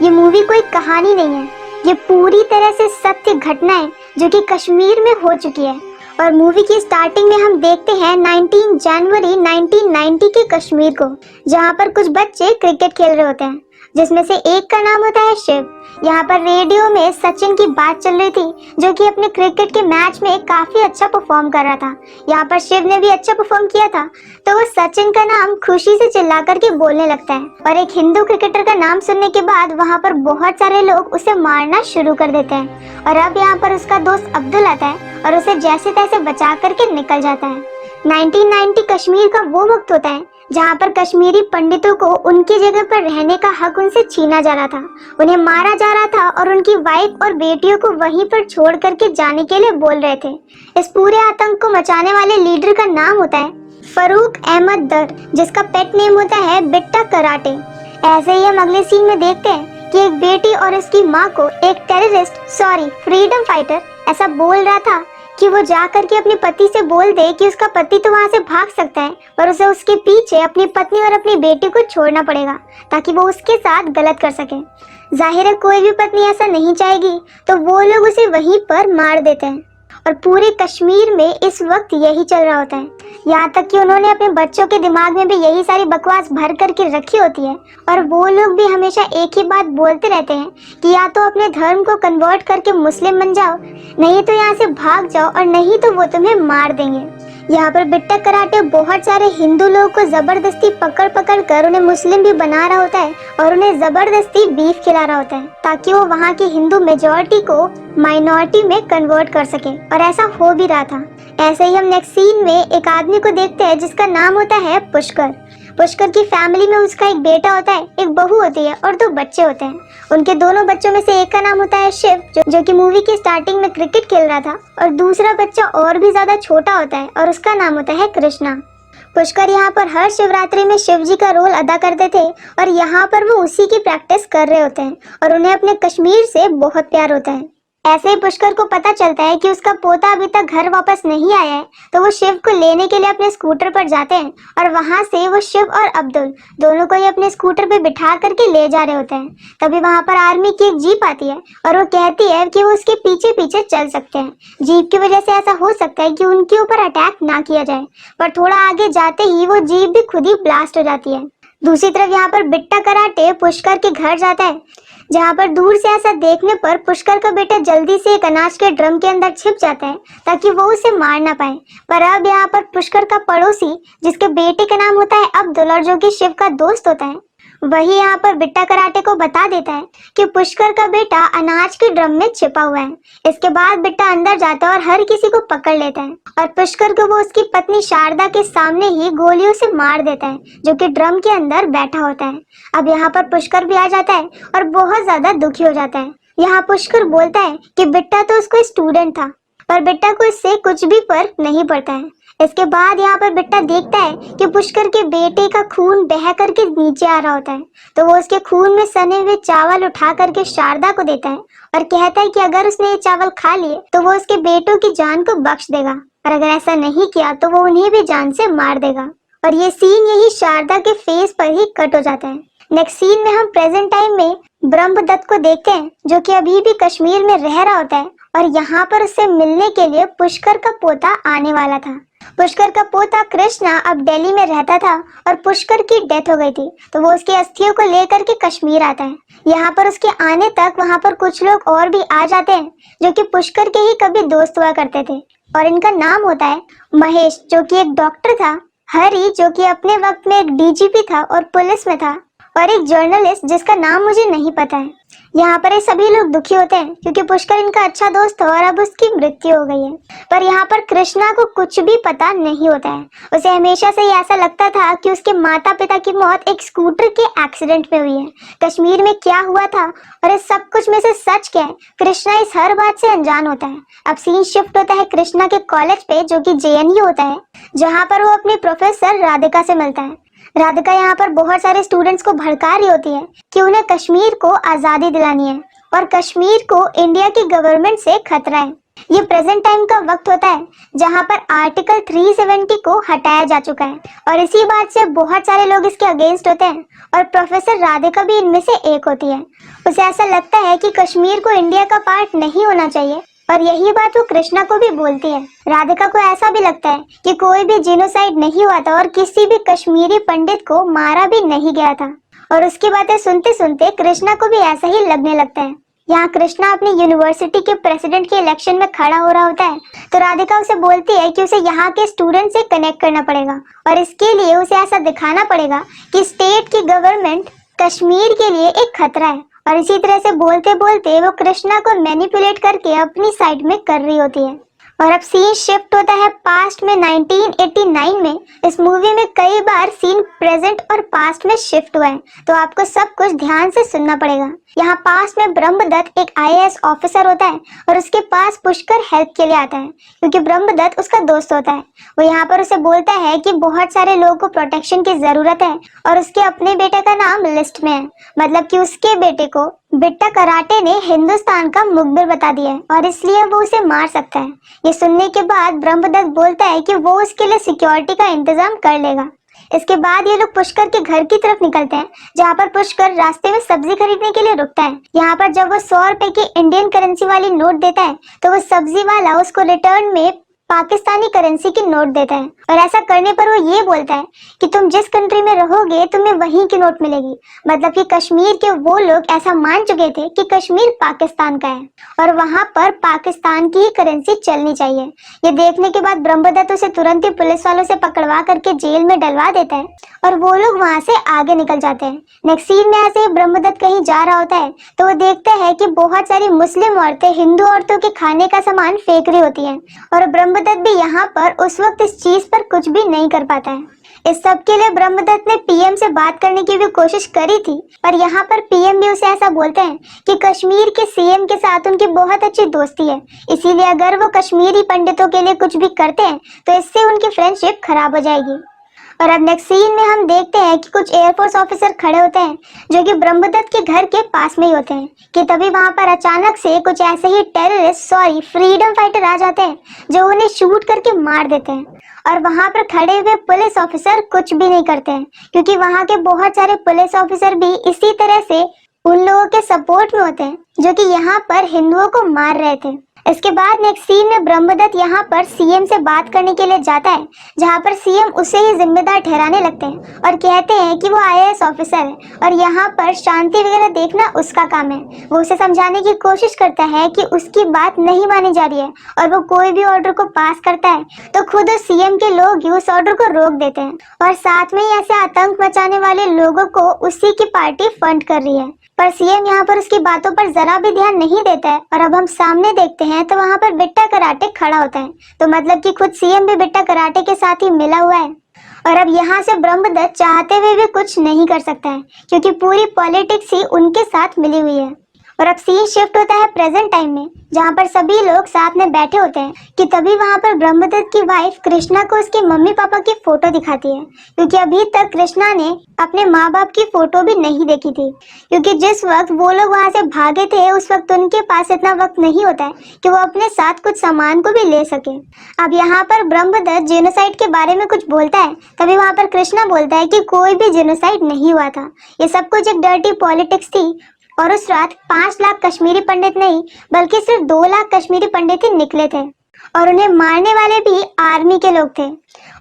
ये मूवी कोई कहानी नहीं है, ये पूरी तरह से सत्य घटना है जो कि कश्मीर में हो चुकी है। और मूवी की स्टार्टिंग में हम देखते हैं 19 जनवरी 1990 के कश्मीर को, जहाँ पर कुछ बच्चे क्रिकेट खेल रहे होते हैं, जिसमें से एक का नाम होता है शिव। यहाँ पर रेडियो में सचिन की बात चल रही थी, जो कि अपने क्रिकेट के मैच में काफी अच्छा परफॉर्म कर रहा था। यहाँ पर शिव ने भी अच्छा परफॉर्म किया था, तो वो सचिन का नाम खुशी से चिल्ला करके बोलने लगता है। और एक हिंदू क्रिकेटर का नाम सुनने के बाद वहाँ पर बहुत सारे लोग उसे मारना शुरू कर देते हैं। और अब यहाँ पर उसका दोस्त अब्दुल आता है और उसे जैसे तैसे बचा करके निकल जाता है। 1990 कश्मीर का वो वक्त होता है जहाँ पर कश्मीरी पंडितों को उनकी जगह पर रहने का हक उनसे छीना जा रहा था, उन्हें मारा जा रहा था और उनकी वाइफ और बेटियों को वहीं पर छोड़ करके जाने के लिए बोल रहे थे। इस पूरे आतंक को मचाने वाले लीडर का नाम होता है फरूक अहमद दर, जिसका पेट नेम होता है बिट्टा कराटे। ऐसे ही हम अगले सीन में देखते हैं कि एक बेटी और उसकी माँ को एक फ्रीडम फाइटर ऐसा बोल रहा था कि वो जा करके अपने पति से बोल दे कि उसका पति तो वहाँ से भाग सकता है, पर उसे उसके पीछे अपनी पत्नी और अपनी बेटी को छोड़ना पड़ेगा ताकि वो उसके साथ गलत कर सके। जाहिर है कोई भी पत्नी ऐसा नहीं चाहेगी, तो वो लोग उसे वहीं पर मार देते हैं। और पूरे कश्मीर में इस वक्त यही चल रहा होता है, यहाँ तक कि उन्होंने अपने बच्चों के दिमाग में भी यही सारी बकवास भर करके रखी होती है। और वो लोग भी हमेशा एक ही बात बोलते रहते हैं कि या तो अपने धर्म को कन्वर्ट करके मुस्लिम बन जाओ, नहीं तो यहाँ से भाग जाओ, और नहीं तो वो तुम्हें मार देंगे। यहाँ पर बिट्टा कराटे बहुत सारे हिंदू लोगों को जबरदस्ती पकड़ पकड़ कर उन्हें मुस्लिम भी बना रहा होता है और उन्हें जबरदस्ती बीफ खिला रहा होता है ताकि वो वहाँ की हिंदू मेजॉरिटी को माइनॉरिटी में कन्वर्ट कर सके, और ऐसा हो भी रहा था। ऐसे ही हम नेक्स्ट सीन में एक आदमी को देखते हैं जिसका नाम होता है पुष्कर। पुष्कर की फैमिली में उसका एक बेटा होता है, एक बहू होती है और 2 बच्चे होते हैं। उनके दोनों बच्चों में से एक का नाम होता है शिव, जो कि मूवी की स्टार्टिंग में क्रिकेट खेल रहा था, और दूसरा बच्चा और भी ज्यादा छोटा होता है और उसका नाम होता है कृष्णा। पुष्कर यहाँ पर हर शिवरात्रि में शिव जी का रोल अदा करते थे और यहाँ पर वो उसी की प्रैक्टिस कर रहे होते हैं और उन्हें अपने कश्मीर से बहुत प्यार होता है। ऐसे ही पुष्कर को पता चलता है कि उसका पोता अभी तक घर वापस नहीं आया है, तो वो शिव को लेने के लिए अपने स्कूटर पर जाते हैं और वहां से वो शिव और अब्दुल दोनों को ही अपने स्कूटर पे बिठा करके ले जा रहे होते हैं। तभी वहां पर आर्मी की एक जीप आती है और वो कहती है कि वो उसके पीछे पीछे चल सकते हैं। जीप की वजह से ऐसा हो सकता है कि उनके ऊपर अटैक ना किया जाए, पर थोड़ा आगे जाते ही वो जीप भी खुद ही ब्लास्ट हो जाती है। दूसरी तरफ यहाँ पर बिट्टा कराटे पुष्कर के घर जाता है, जहाँ पर दूर से ऐसा देखने पर पुष्कर का बेटा जल्दी से एक अनाज के ड्रम के अंदर छिप जाता है ताकि वो उसे मार ना पाए। पर अब यहाँ पर पुष्कर का पड़ोसी, जिसके बेटे का नाम होता है अब्दुल और जो कि शिव का दोस्त होता है, वही यहाँ पर बिट्टा कराटे को बता देता है कि पुष्कर का बेटा अनाज के ड्रम में छिपा हुआ है। इसके बाद बिट्टा अंदर जाता है और हर किसी को पकड़ लेता है और पुष्कर को वो उसकी पत्नी शारदा के सामने ही गोलियों से मार देता है, जो कि ड्रम के अंदर बैठा होता है। अब यहाँ पर पुष्कर भी आ जाता है और बहुत ज्यादा दुखी हो जाता है। यहाँ पुष्कर बोलता है कि बिट्टा तो उसको स्टूडेंट था, पर बिट्टा को इससे कुछ भी फर्क नहीं पड़ता है। इसके बाद यहाँ पर बिट्टा देखता है कि पुष्कर के बेटे का खून बह करके नीचे आ रहा होता है, तो वो उसके खून में सने हुए चावल उठा करके शारदा को देता है और कहता है कि अगर उसने ये चावल खा लिए तो वो उसके बेटों की जान को बख्श देगा, और अगर ऐसा नहीं किया तो वो उन्हें भी जान से मार देगा। और ये सीन यही शारदा के फेस पर ही कट हो जाता है। नेक्स्ट सीन में हम प्रेजेंट टाइम में ब्रह्मदत्त को देखते हैं, जो कि अभी भी कश्मीर में रह रहा होता है और यहाँ पर उससे मिलने के लिए पुष्कर का पोता आने वाला था। पुष्कर का पोता कृष्णा अब दिल्ली में रहता था और पुष्कर की डेथ हो गई थी, तो वो उसकी अस्थियों को लेकर के कश्मीर आता है। यहाँ पर उसके आने तक वहाँ पर कुछ लोग और भी आ जाते हैं जो कि पुष्कर के ही कभी दोस्त हुआ करते थे, और इनका नाम होता है महेश, जो कि एक डॉक्टर था, हरी, जो कि अपने वक्त में एक डीजीपी था और पुलिस में था, और एक जर्नलिस्ट जिसका नाम मुझे नहीं पता है। यहाँ पर ये सभी लोग दुखी होते हैं क्योंकि पुष्कर इनका अच्छा दोस्त था और अब उसकी मृत्यु हो गई है। पर यहाँ पर कृष्णा को कुछ भी पता नहीं होता है। उसे हमेशा से ही ऐसा लगता था कि उसके माता पिता की मौत एक स्कूटर के एक्सीडेंट में हुई है। कश्मीर में क्या हुआ था और इस सब कुछ में से सच क्या है, कृष्णा इस हर बात से अनजान होता है। अब सीन शिफ्ट होता है कृष्णा के कॉलेज पे, जो कि JNU होता है, जहाँ पर वो अपने प्रोफेसर राधिका से मिलता है। राधिका यहाँ पर बहुत सारे स्टूडेंट्स को भड़का रही होती है कि उन्हें कश्मीर को आजादी दिलानी है और कश्मीर को इंडिया की गवर्नमेंट से खतरा है। ये प्रेजेंट टाइम का वक्त होता है जहाँ पर आर्टिकल 370 को हटाया जा चुका है और इसी बात से बहुत सारे लोग इसके अगेंस्ट होते हैं और प्रोफेसर राधिका भी इनमें से एक होती है। उसे ऐसा लगता है कि कश्मीर को इंडिया का पार्ट नहीं होना चाहिए और यही बात वो कृष्णा को भी बोलती है। राधिका को ऐसा भी लगता है कि कोई भी जीनोसाइड नहीं हुआ था और किसी भी कश्मीरी पंडित को मारा भी नहीं गया था। और उसकी बातें सुनते सुनते कृष्णा को भी ऐसा ही लगने लगता है। यहाँ कृष्णा अपनी यूनिवर्सिटी के प्रेसिडेंट के इलेक्शन में खड़ा हो रहा होता है तो राधिका उसे बोलती है कि उसे यहाँ के स्टूडेंट से कनेक्ट करना पड़ेगा और इसके लिए उसे ऐसा दिखाना पड़ेगा कि स्टेट की गवर्नमेंट कश्मीर के लिए एक खतरा है। और इसी तरह से बोलते बोलते वो कृष्णा को मैनिपुलेट करके अपनी साइड में कर रही होती है। और अब सीन शिफ्ट होता है पास्ट में 1989 में। इस मूवी में कई बार सीन प्रेजेंट और पास्ट में शिफ्ट हुआ है तो आपको सब कुछ ध्यान से सुनना पड़ेगा। यहाँ पास्ट में ब्रह्मदत्त एक IAS ऑफिसर होता है और उसके पास पुष्कर हेल्प के लिए आता है क्योंकि ब्रह्मदत्त उसका दोस्त होता है। वो यहाँ पर उसे बोलता है कि बहुत सारे लोगों को प्रोटेक्शन की जरूरत है और उसके अपने बेटे का नाम लिस्ट में है, मतलब कि उसके बेटे को बिट्टा कराटे ने हिंदुस्तान का मुखबिर बता दिया है और इसलिए वो उसे मार सकता है। ये सुनने के बाद ब्रह्मदत्त बोलता है कि वो उसके लिए सिक्योरिटी का इंतजाम कर लेगा। इसके बाद ये लोग पुष्कर के घर की तरफ निकलते हैं जहाँ पर पुष्कर रास्ते में सब्जी खरीदने के लिए रुकता है। यहाँ पर जब वो 100 रुपए की इंडियन करेंसी वाली नोट देता है तो वो सब्जी वाला उसको रिटर्न में पाकिस्तानी करेंसी की नोट देता है और ऐसा करने पर वो ये बोलता है कि तुम जिस कंट्री में रहोगे तुम्हें वहीं की नोट मिलेगी। मतलब कि कश्मीर के वो लोग ऐसा मान चुके थे कि कश्मीर पाकिस्तान का है और वहां पर पाकिस्तान की ही करेंसी चलनी चाहिए। ये देखने के बाद ब्रह्मदत्त उसे तुरंत ही पुलिस वालों से पकड़वा करके जेल में डलवा देता है और वो लोग वहां से आगे निकल जाते हैं। नेक्स्ट सीन में ऐसे ही ब्रह्मदत्त कहीं जा रहा होता है तो वो देखता है कि बहुत सारी मुस्लिम औरतें हिंदू औरतों के खाने का सामान फेंक रही होती हैं और ब्रह्मदत्त भी यहाँ पर उस वक्त इस चीज पर कुछ भी नहीं कर पाता है। इस सब के लिए ब्रह्मदत्त ने पीएम से बात करने की भी कोशिश करी थी पर यहाँ पर पीएम भी उसे ऐसा बोलते हैं कि कश्मीर के सीएम के साथ उनकी बहुत अच्छी दोस्ती है, इसीलिए अगर वो कश्मीरी पंडितों के लिए कुछ भी करते हैं तो इससे उनकी फ्रेंडशिप खराब हो जाएगी। और अब नेक्स्ट सीन में हम देखते हैं कि कुछ एयरफोर्स ऑफिसर खड़े होते हैं जो कि ब्रह्मदत्त के घर के पास में ही होते हैं कि तभी वहां पर अचानक से कुछ ऐसे ही फ्रीडम फाइटर आ जाते हैं जो उन्हें शूट करके मार देते हैं। और वहां पर खड़े हुए पुलिस ऑफिसर कुछ भी नहीं करते हैं क्योंकि वहां के बहुत सारे पुलिस ऑफिसर भी इसी तरह से उन लोगों के सपोर्ट में होते हैं जो कि यहाँ पर हिंदुओं को मार रहे थे। इसके बाद नेक्स्ट सीन में ब्रह्मदत्त यहाँ पर सीएम से बात करने के लिए जाता है जहाँ पर सीएम उसे ही जिम्मेदार ठहराने लगते हैं और कहते हैं कि वो IAS ऑफिसर है और यहाँ पर शांति वगैरह देखना उसका काम है। वो उसे समझाने की कोशिश करता है कि उसकी बात नहीं मानी जा रही है और वो कोई भी ऑर्डर को पास करता है तो खुद सीएम के लोग ही उस ऑर्डर को रोक देते हैं और साथ में ही ऐसे आतंक मचाने वाले लोगों को उसी की पार्टी फंड कर रही है। पर सीएम यहाँ पर उसकी बातों पर जरा भी ध्यान नहीं देता है और अब हम सामने देखते हैं तो वहाँ पर बिट्टा कराटे खड़ा होता है तो मतलब कि खुद सीएम भी बिट्टा कराटे के साथ ही मिला हुआ है। और अब यहाँ से ब्रह्मदत्त चाहते हुए भी कुछ नहीं कर सकता है क्योंकि पूरी पॉलिटिक्स ही उनके साथ मिली हुई है। और अब सीन शिफ्ट होता है प्रेजेंट टाइम में जहाँ पर सभी लोग साथ में बैठे होते हैं कि तभी वहाँ पर ब्रह्मदत्त की वाइफ कृष्णा को उसके मम्मी पापा की फोटो दिखाती है क्योंकि अभी तक कृष्णा ने अपने माँ बाप की फोटो भी नहीं देखी थी क्योंकि जिस वक्त वो लोग वहाँ से भागे थे उस वक्त उनके पास इतना वक्त नहीं होता है कि वो अपने साथ कुछ सामान को भी ले सके। अब यहाँ पर ब्रह्मदत्त जेनोसाइड के बारे में कुछ बोलता है तभी वहाँ पर कृष्णा बोलता है कि कोई भी जेनोसाइड नहीं हुआ था, ये सब कुछ एक डर्टी पॉलिटिक्स थी और उस रात 5 लाख कश्मीरी पंडित नहीं बल्कि सिर्फ 2 लाख कश्मीरी पंडित ही निकले थे और उन्हें मारने वाले भी आर्मी के लोग थे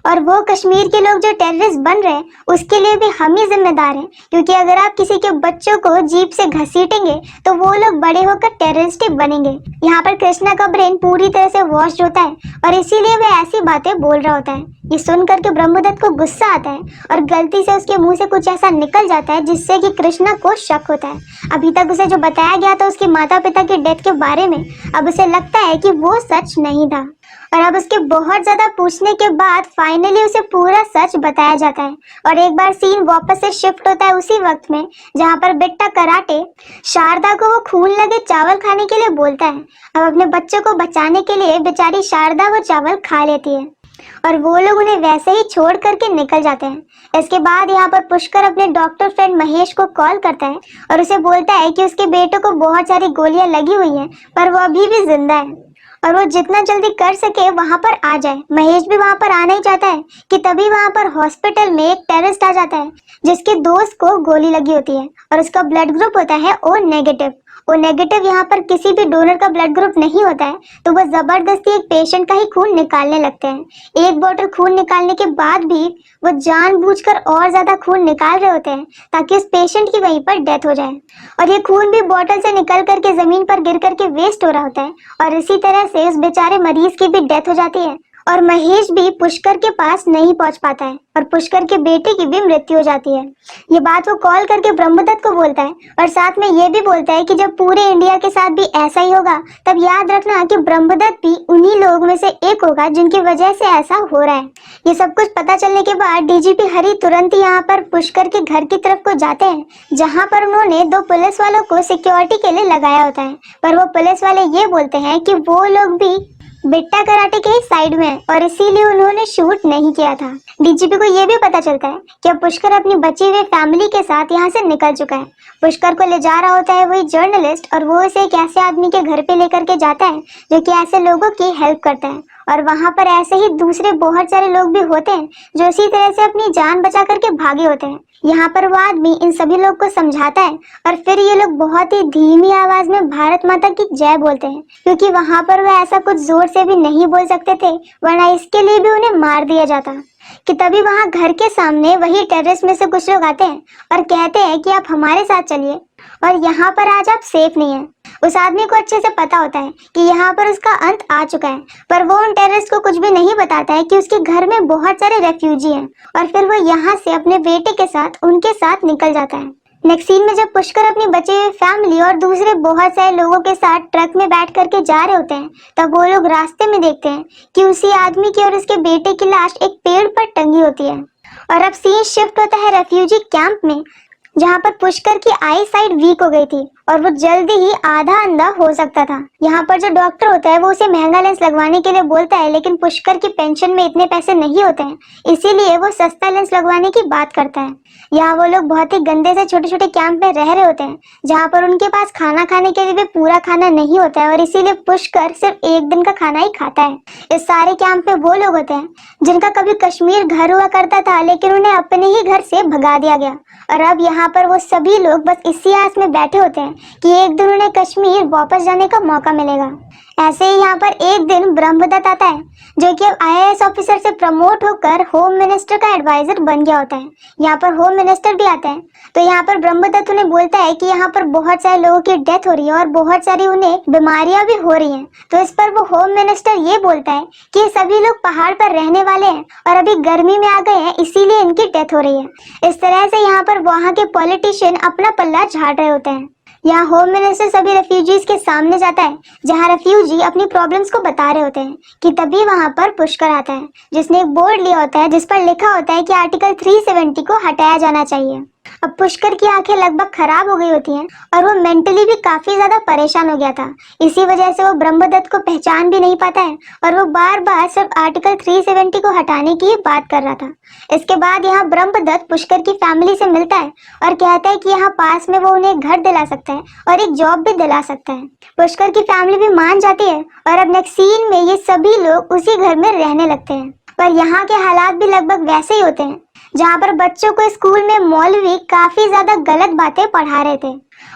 और वो कश्मीर के लोग जो टेररिस्ट बन रहे हैं उसके लिए भी हम ही जिम्मेदार हैं क्योंकि अगर आप किसी के बच्चों को जीप से घसीटेंगे तो वो लोग बड़े होकर टेररिस्ट ही बनेंगे। यहाँ पर कृष्णा का ब्रेन पूरी तरह से वॉश होता है और इसीलिए वह ऐसी बातें बोल रहा होता है। ये सुन करके ब्रह्मदत्त को गुस्सा आता है और गलती से उसके मुंह से कुछ ऐसा निकल जाता है जिससे कि कृष्णा को शक होता है। अभी तक उसे जो बताया गया था उसके माता पिता की डेथ के बारे में अब उसे लगता है कि वो सच नहीं था और अब उसके बहुत ज्यादा पूछने के बाद फाइनली उसे पूरा सच बताया जाता है। और एक बार सीन वापस से शिफ्ट होता है उसी वक्त में जहाँ पर बिट्टा कराटे शारदा को वो खून लगे चावल खाने के लिए बोलता है। अब अपने बच्चों को बचाने के लिए बेचारी शारदा वो चावल खा लेती है और वो लोग उन्हें वैसे ही छोड़ करके निकल जाते हैं। इसके बाद यहाँ पर पुष्कर अपने डॉक्टर फ्रेंड महेश को कॉल करता है और उसे बोलता है कि उसके बेटे को बहुत सारी गोलियां लगी हुई हैं पर वो अभी भी जिंदा है और वो जितना जल्दी कर सके वहां पर आ जाए। महेश भी वहां पर आना ही चाहता है कि तभी वहां पर हॉस्पिटल में एक टेररिस्ट आ जाता है जिसके दोस्त को गोली लगी होती है और उसका ब्लड ग्रुप होता है ओ नेगेटिव। ओ नेगेटिव यहाँ पर किसी भी डोनर का ब्लड ग्रुप नहीं होता है, तो वो जबरदस्ती एक पेशेंट का ही खून निकालने लगते हैं। एक बोतल खून निकालने के बाद भी वो जानबूझकर और ज्यादा खून निकाल रहे होते हैं ताकि उस पेशेंट की वहीं पर डेथ हो जाए। और ये खून भी बोतल से निकल करके जमीन पर गिर करके वेस्ट हो रहा होता है और इसी तरह से उस बेचारे मरीज की भी डेथ हो जाती है। और महेश भी पुष्कर के पास नहीं पहुंच पाता है और पुष्कर के बेटे की भी मृत्यु हो जाती है। ये बात वो कॉल करके ब्रह्मदत्त को बोलता है और साथ में ये भी बोलता है कि जब पूरे इंडिया के साथ भी ऐसा ही होगा तब याद रखना कि ब्रह्मदत्त भी उन्हीं लोगों में से एक होगा जिनकी वजह से ऐसा हो रहा है। ये सब कुछ पता चलने के बाद डीजीपी हरी तुरंत ही यहाँ पर पुष्कर के घर की तरफ को जाते हैं, जहाँ पर उन्होंने 2 पुलिस वालों को सिक्योरिटी के लिए लगाया होता है। पर वो पुलिस वाले ये बोलते हैं कि वो लोग भी बिट्टा कराटे के साइड में और इसीलिए उन्होंने शूट नहीं किया था। डीजीपी को यह भी पता चलता है कि अब पुष्कर अपनी बची हुई फैमिली के साथ यहाँ से निकल चुका है। पुष्कर को ले जा रहा होता है वही जर्नलिस्ट और वो उसे एक ऐसे आदमी के घर पे लेकर के जाता है जो कि ऐसे लोगों की हेल्प करता है। और वहां पर ऐसे ही दूसरे बहुत सारे लोग भी होते हैं जो इसी तरह से अपनी जान बचा करके भागे होते हैं। यहाँ पर वो आदमी इन सभी लोग को समझाता है और फिर ये लोग बहुत ही धीमी आवाज में भारत माता की जय बोलते हैं, क्योंकि वहां पर वो ऐसा कुछ जोर से भी नहीं बोल सकते थे वरना इसके लिए भी उन्हें मार दिया जाता। कि तभी वहां घर के सामने वही टेररिस्ट में से कुछ लोग आते हैं और कहते हैं कि आप हमारे साथ चलिए और यहाँ पर आज आप सेफ नहीं है। उस आदमी को अच्छे से पता होता है कि यहाँ पर उसका अंत आ चुका है, पर वो उन टेररिस्ट को कुछ भी नहीं बताता है कि उसके घर में बहुत सारे रेफ्यूजी हैं और फिर वो यहाँ से अपने बेटे के साथ उनके साथ निकल जाता है। नेक्स्ट सीन में जब पुष्कर अपनी बचे हुए फैमिली और दूसरे बहुत सारे लोगों के साथ ट्रक में बैठ करके जा रहे होते हैं तब वो लोग रास्ते में देखते हैं कि उसी आदमी की और उसके बेटे की लाश एक पेड़ पर टंगी होती है। और अब सीन शिफ्ट होता है रेफ्यूजी कैंप में, जहाँ पर पुष्कर की आई साइड वीक हो गई थी और वो जल्दी ही आधा अंधा हो सकता था। यहाँ पर जो डॉक्टर होता है वो उसे महंगा लेंस लगवाने के लिए बोलता है, लेकिन पुष्कर की पेंशन में इतने पैसे नहीं होते हैं, इसीलिए वो सस्ता लेंस लगवाने की बात करता है। यहाँ वो लोग बहुत ही गंदे से छोटे छोटे कैंप में रह रहे होते हैं, जहाँ पर उनके पास खाना खाने के लिए भी पूरा खाना नहीं होता है और इसीलिए पुष्कर सिर्फ एक दिन का खाना ही खाता है। इस सारे कैंप में वो लोग होते हैं जिनका कभी कश्मीर घर हुआ करता था, लेकिन उन्हें अपने ही घर से भगा दिया गया और अब यहाँ पर वो सभी लोग बस इसी आस में बैठे होते हैं कि एक दिन उन्हें कश्मीर वापस जाने का मौका मिलेगा। ऐसे ही यहाँ पर एक दिन ब्रह्मदत्त आता है जो कि अब आईएएस ऑफिसर से प्रमोट होकर होम मिनिस्टर का एडवाइजर बन गया होता है। यहाँ पर होम मिनिस्टर भी आता है, तो यहाँ पर ब्रह्मदत्त उन्हें बोलता है कि यहाँ पर बहुत सारे लोगों की डेथ हो रही है और बहुत सारी उन्हें बीमारियां भी हो रही हैं। तो इस पर वो होम मिनिस्टर ये बोलता है कि ये सभी लोग पहाड़ पर रहने वाले हैं और अभी गर्मी में आ गए हैं, इसीलिए इनकी डेथ हो रही है। इस तरह से यहाँ पर वहाँ के पॉलिटिशियन अपना पल्ला झाड़ रहे होते हैं। यहाँ होम मिनिस्टर सभी रेफ्यूजीज के सामने जाता है, जहाँ रेफ्यूजी अपनी प्रॉब्लम्स को बता रहे होते हैं कि तभी वहाँ पर पुष्कर आता है जिसने एक बोर्ड लिया होता है जिस पर लिखा होता है कि आर्टिकल 370 को हटाया जाना चाहिए। अब पुष्कर की आंखें लगभग खराब हो गई होती हैं और वो मेंटली भी काफी ज्यादा परेशान हो गया था। इसी वजह से वो ब्रह्मदत्त को पहचान भी नहीं पाता है और वो बार बार सिर्फ आर्टिकल 370 को हटाने की बात कर रहा था। इसके बाद यहाँ ब्रह्मदत्त पुष्कर की फैमिली से मिलता है और कहता है कि यहाँ पास में वो उन्हें एक घर दिला सकता है और एक जॉब भी दिला सकता है। पुष्कर की फैमिली भी मान जाती है और अब नेक्स्ट सीन में ये सभी लोग उसी घर में रहने लगते हैं। पर यहाँ के हालात भी लगभग वैसे ही होते हैं, जहाँ पर बच्चों को स्कूल में मौलवी काफी ज्यादा गलत बातें पढ़ा रहे थे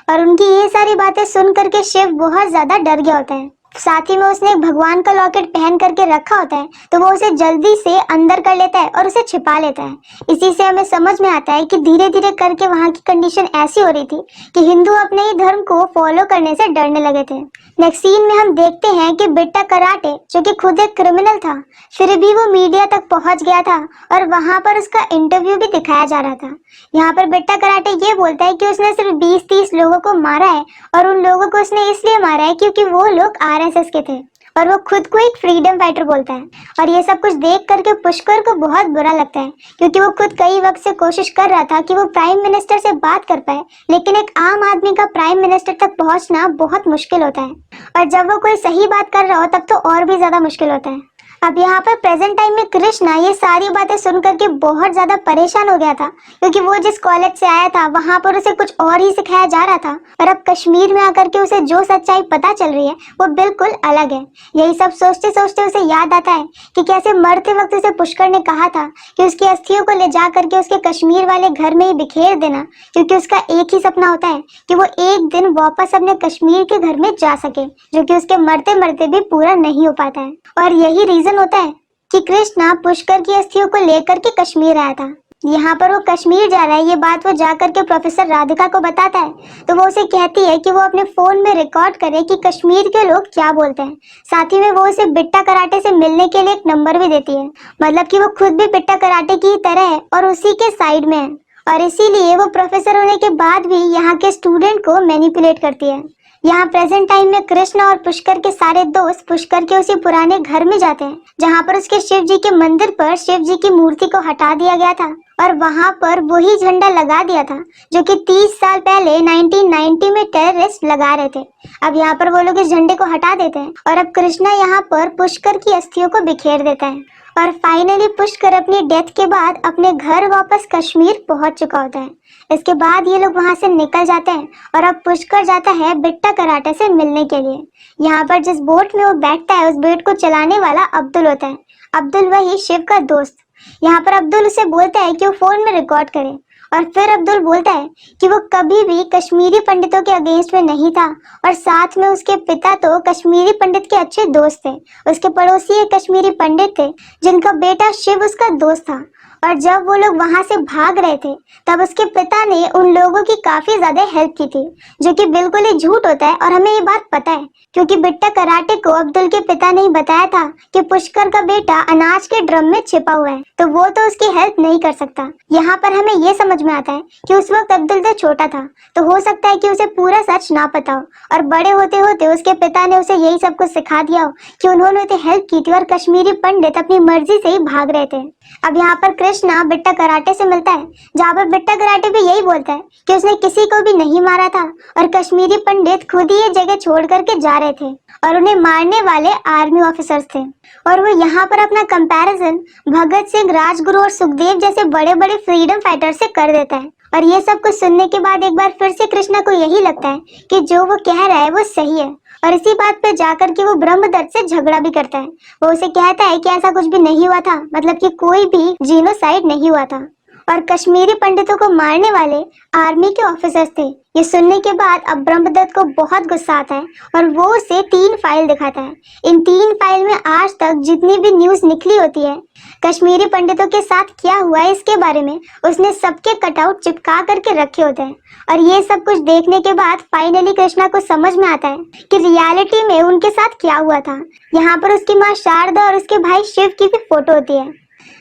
और उनकी ये सारी बातें सुन करके शिव बहुत ज्यादा डर गया होता है। साथ ही में उसने एक भगवान का लॉकेट पहन करके रखा होता है, तो वो उसे जल्दी से अंदर कर लेता है और उसे छिपा लेता है। इसी से हमें समझ में आता है कि धीरे धीरे करके वहाँ की कंडीशन ऐसी हो रही थी कि हिंदू अपने ही धर्म को फॉलो करने से डरने लगे थे। नेक्स्ट सीन में हम देखते हैं कि बिट्टा कराटे, जो कि खुद एक क्रिमिनल था, फिर भी वो मीडिया तक पहुंच गया था और वहां पर उसका इंटरव्यू भी दिखाया जा रहा था। यहाँ पर बिट्टा कराटे ये बोलता है कि उसने सिर्फ 20-30 लोगों को मारा है और उन लोगों को उसने इसलिए मारा है क्योंकि वो लोग आरएसएस के थे और वो खुद को एक फ्रीडम फाइटर बोलता है। और ये सब कुछ देख करके पुष्कर को बहुत बुरा लगता है, क्योंकि वो खुद कई वक्त से कोशिश कर रहा था कि वो प्राइम मिनिस्टर से बात कर पाए, लेकिन एक आम आदमी का प्राइम मिनिस्टर तक पहुंचना बहुत मुश्किल होता है और जब वो कोई सही बात कर रहा हो तब तो और भी ज्यादा मुश्किल होता है। अब यहाँ पर प्रेजेंट टाइम में कृष्णा ये सारी बातें सुन करके बहुत ज्यादा परेशान हो गया था, क्योंकि वो जिस कॉलेज से आया था वहां पर उसे कुछ और ही सिखाया जा रहा था, और अब कश्मीर में आकर के उसे जो सच्चाई पता चल रही है वो बिल्कुल अलग है। यही सब सोचते सोचते उसे याद आता है कि कैसे मरते वक्त उसे पुष्कर ने कहा था कि उसकी अस्थियों को ले जा करके उसके कश्मीर वाले घर में ही बिखेर देना, क्योंकि उसका एक ही सपना होता है कि वो एक दिन वापस अपने कश्मीर के घर में जा सके, जो कि उसके मरते मरते भी पूरा नहीं हो पाता है। और यही रीजन होता है कि कृष्णा पुष्कर की अस्थियों को लेकर के कश्मीर आया था। यहाँ पर वो कश्मीर जा रहा है, ये बात वो जाकर के प्रोफेसर राधिका को बताता है, तो वो उसे कहती है कि वो अपने फोन में रिकॉर्ड करे कि कश्मीर के लोग क्या बोलते हैं। साथ ही में वो उसे बिट्टा कराटे से मिलने के लिए एक नंबर भी देती है, मतलब कि वो खुद भी बिट्टा कराटे की तरह है और उसी के साइड में है, और इसीलिए वो प्रोफेसर होने के बाद भी यहाँ के स्टूडेंट को मैनिपुलेट करती है। यहाँ प्रेजेंट टाइम में कृष्ण और पुष्कर के सारे दोस्त पुष्कर के उसी पुराने घर में जाते हैं, जहाँ पर उसके शिव जी के मंदिर पर शिव जी की मूर्ति को हटा दिया गया था, और वहाँ पर वही झंडा लगा दिया था जो कि 30 साल पहले 1990 में टेररिस्ट लगा रहे थे। अब यहाँ पर वो लोग इस झंडे को हटा देते हैं, और अब कृष्णा यहाँ पर पुष्कर की अस्थियों को बिखेर देता है, और फाइनली पुष्कर अपनी डेथ के बाद अपने घर वापस कश्मीर पहुंच चुका होता है। इसके बाद ये लोग वहां से निकल जाते हैं, और अब पुष्कर जाता है बिट्टा कराटे से मिलने के लिए। यहाँ पर जिस बोट में वो बैठता है उस बोट को चलाने वाला अब्दुल होता है। अब्दुल वही शिव का दोस्त। यहाँ पर अब्दुल उसे बोलता है कि वो फोन में रिकॉर्ड करे, और फिर अब्दुल बोलता है कि वो कभी भी कश्मीरी पंडितों के अगेंस्ट में नहीं था, और साथ में उसके पिता तो कश्मीरी पंडित के अच्छे दोस्त थे। उसके पड़ोसी एक कश्मीरी पंडित थे जिनका बेटा शिव उसका दोस्त था, और जब वो लोग वहां से भाग रहे थे तब उसके पिता ने उन लोगों की काफी ज्यादा हेल्प की थी, जो कि बिल्कुल ही झूठ होता है, और हमें ये बात पता है क्योंकि बिट्टा कराटे को अब्दुल के पिता ने ही बताया था कि पुष्कर का बेटा अनाज के ड्रम में छिपा हुआ है, तो वो तो उसकी हेल्प नहीं कर सकता। यहाँ पर हमें ये समझ में आता है कि उस वक्त अब्दुल तो छोटा था, तो हो सकता है कि उसे पूरा सच ना पता हो, और बड़े होते होते उसके पिता ने उसे यही सब कुछ सिखा दिया हो कि उन्होंने उसे हेल्प की थी और कश्मीरी पंडित अपनी मर्जी से ही भाग रहे थे। अब यहाँ पर कृष्णा बिट्टा कराटे से मिलता है, जहाँ पर बिट्टा कराटे भी यही बोलता है कि उसने किसी को भी नहीं मारा था, और कश्मीरी पंडित खुद ही ये जगह छोड़ करके जा रहे थे, और उन्हें मारने वाले आर्मी ऑफिसर्स थे। और वो यहाँ पर अपना कंपैरिजन भगत सिंह, राजगुरु और सुखदेव जैसे बड़े बड़े फ्रीडम फाइटर से कर देता है। और ये सब कुछ सुनने के बाद एक बार फिर से कृष्णा को यही लगता है कि जो वो कह रहा है वो सही है, और इसी बात पे जाकर के वो ब्रह्मदत्त से झगड़ा भी करता है। वो उसे कहता है कि ऐसा कुछ भी नहीं हुआ था, मतलब कि कोई भी जीनोसाइड नहीं हुआ था, और कश्मीरी पंडितों को मारने वाले आर्मी के ऑफिसर्स थे। ये सुनने के बाद अब ब्रह्मदत्त को बहुत गुस्सा आता है, और वो उसे 3 फाइल दिखाता है। इन 3 फाइल में आज तक जितनी भी न्यूज निकली होती है कश्मीरी पंडितों के साथ क्या हुआ है इसके बारे में, उसने सबके कटआउट चिपका करके रखे होते हैं। और ये सब कुछ देखने के बाद फाइनली कृष्णा को समझ में आता है कि रियलिटी में उनके साथ क्या हुआ था। यहाँ पर उसकी माँ शारदा और उसके भाई शिव की भी फोटो होती है,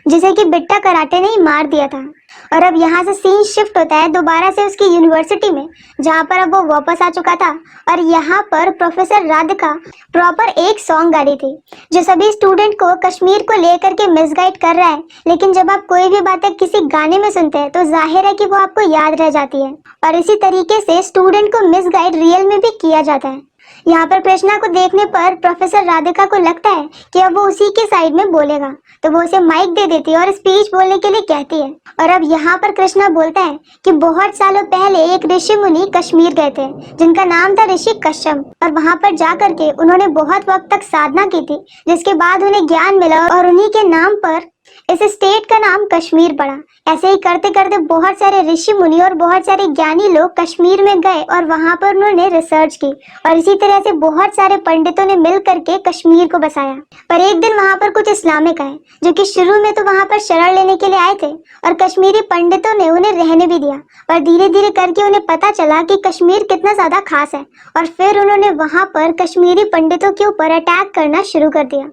जिसे कि बिट्टा कराटे ने ही मार दिया था। और अब यहाँ से सीन शिफ्ट होता है दोबारा से उसकी यूनिवर्सिटी में, जहाँ पर अब वो वापस आ चुका था, और यहाँ पर प्रोफेसर राधिका प्रॉपर एक सॉन्ग गा रही थी जो सभी स्टूडेंट को कश्मीर को लेकर के मिसगाइड कर रहा है। लेकिन जब आप कोई भी बातें किसी गाने में सुनते हैं तो जाहिर है कि वो आपको याद रह जाती है, और इसी तरीके से स्टूडेंट को मिसगाइड रियल में भी किया जाता है। यहाँ पर कृष्णा को देखने पर प्रोफेसर राधिका को लगता है कि अब वो उसी के साइड में बोलेगा, तो वो उसे माइक दे देती है और स्पीच बोलने के लिए कहती है। और अब यहाँ पर कृष्णा बोलता है कि बहुत सालों पहले एक ऋषि मुनि कश्मीर गए थे जिनका नाम था ऋषि कश्यप, और वहाँ पर जा करके उन्होंने बहुत वक्त तक साधना की थी, जिसके बाद उन्हें ज्ञान मिला और उन्हीं के नाम पर इस स्टेट का नाम कश्मीर पड़ा। ऐसे ही करते करते बहुत सारे ऋषि मुनि और बहुत सारे ज्ञानी लोग कश्मीर में गए और वहां पर उन्होंने रिसर्च की, और इसी तरह से बहुत सारे पंडितों ने मिल करके कश्मीर को बसाया। पर एक दिन वहां पर कुछ इस्लामिक आए जो कि शुरू में तो वहां पर शरण लेने के लिए आए थे, और कश्मीरी पंडितों ने उन्हें रहने भी दिया, पर धीरे धीरे करके उन्हें पता चला कि कश्मीर कितना ज्यादा खास है, और फिर उन्होंने वहां पर कश्मीरी पंडितों के ऊपर अटैक करना शुरू कर दिया।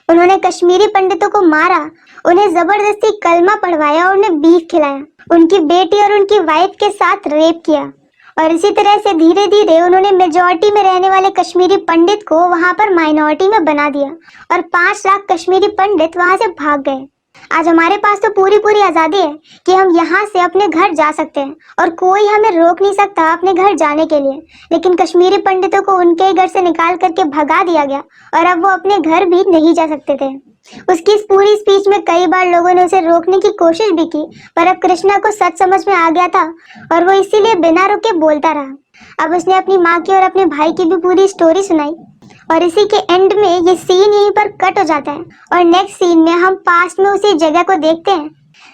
उन्होंने कश्मीरी पंडितों को मारा, उन्हें जबरदस्ती कलमा पढ़वाया और उन्हें बीफ खिलाया, उनकी बेटी और उनकी वाइफ के साथ रेप किया, और इसी तरह से धीरे धीरे उन्होंने मेजॉरिटी में रहने वाले कश्मीरी पंडित को वहां पर माइनॉरिटी में बना दिया, और 5 लाख कश्मीरी पंडित वहां से भाग गए। आज हमारे पास तो पूरी पूरी आज़ादी है कि हम यहाँ से अपने घर जा सकते हैं और कोई हमें रोक नहीं सकता अपने घर जाने के लिए। लेकिन कश्मीरी पंडितों को उनके ही घर से निकाल करके भगा दिया गया और अब वो अपने घर भी नहीं जा सकते थे। उसकी इस पूरी स्पीच में कई बार लोगों ने उसे रोकने की कोशिश भी की, पर अब कृष्णा को सच समझ में आ गया था और वो इसीलिए बिना रुके बोलता रहा। अब उसने अपनी माँ की और अपने भाई की भी पूरी स्टोरी सुनाई और इसी के एंड में ये सीन यहीं पर कट हो जाता है और नेक्स्ट सीन में हम पास्ट में उसी जगह को देखते हैं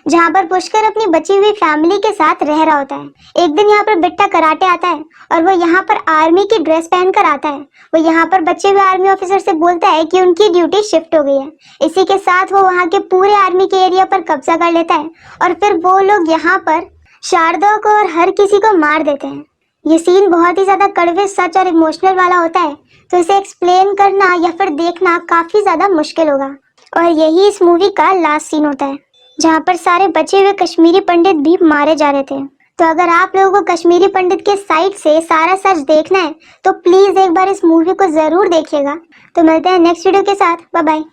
जहाँ पर पुष्कर अपनी बची हुई फैमिली के साथ रह रहा होता है। एक दिन यहाँ पर बिट्टा कराटे आता है और वो यहाँ पर आर्मी की ड्रेस पहनकर आता है। वो यहाँ पर बचे हुए आर्मी ऑफिसर से बोलता है कि उनकी ड्यूटी शिफ्ट हो गई है। इसी के साथ वो वहाँ के पूरे आर्मी के एरिया पर कब्जा कर लेता है और फिर वो लोग यहाँ पर शारदा को और हर किसी को मार देते हैं। ये सीन बहुत ही ज्यादा कड़वे, सच और इमोशनल वाला होता है, तो इसे एक्सप्लेन करना या फिर देखना काफी ज्यादा मुश्किल होगा। और यही इस मूवी का लास्ट सीन होता है जहाँ पर सारे बचे हुए कश्मीरी पंडित भी मारे जा रहे थे। तो अगर आप लोगों को कश्मीरी पंडित के साइड से सारा सच देखना है तो प्लीज एक बार इस मूवी को जरूर देखिएगा। तो मिलते हैं नेक्स्ट वीडियो के साथ। Bye bye.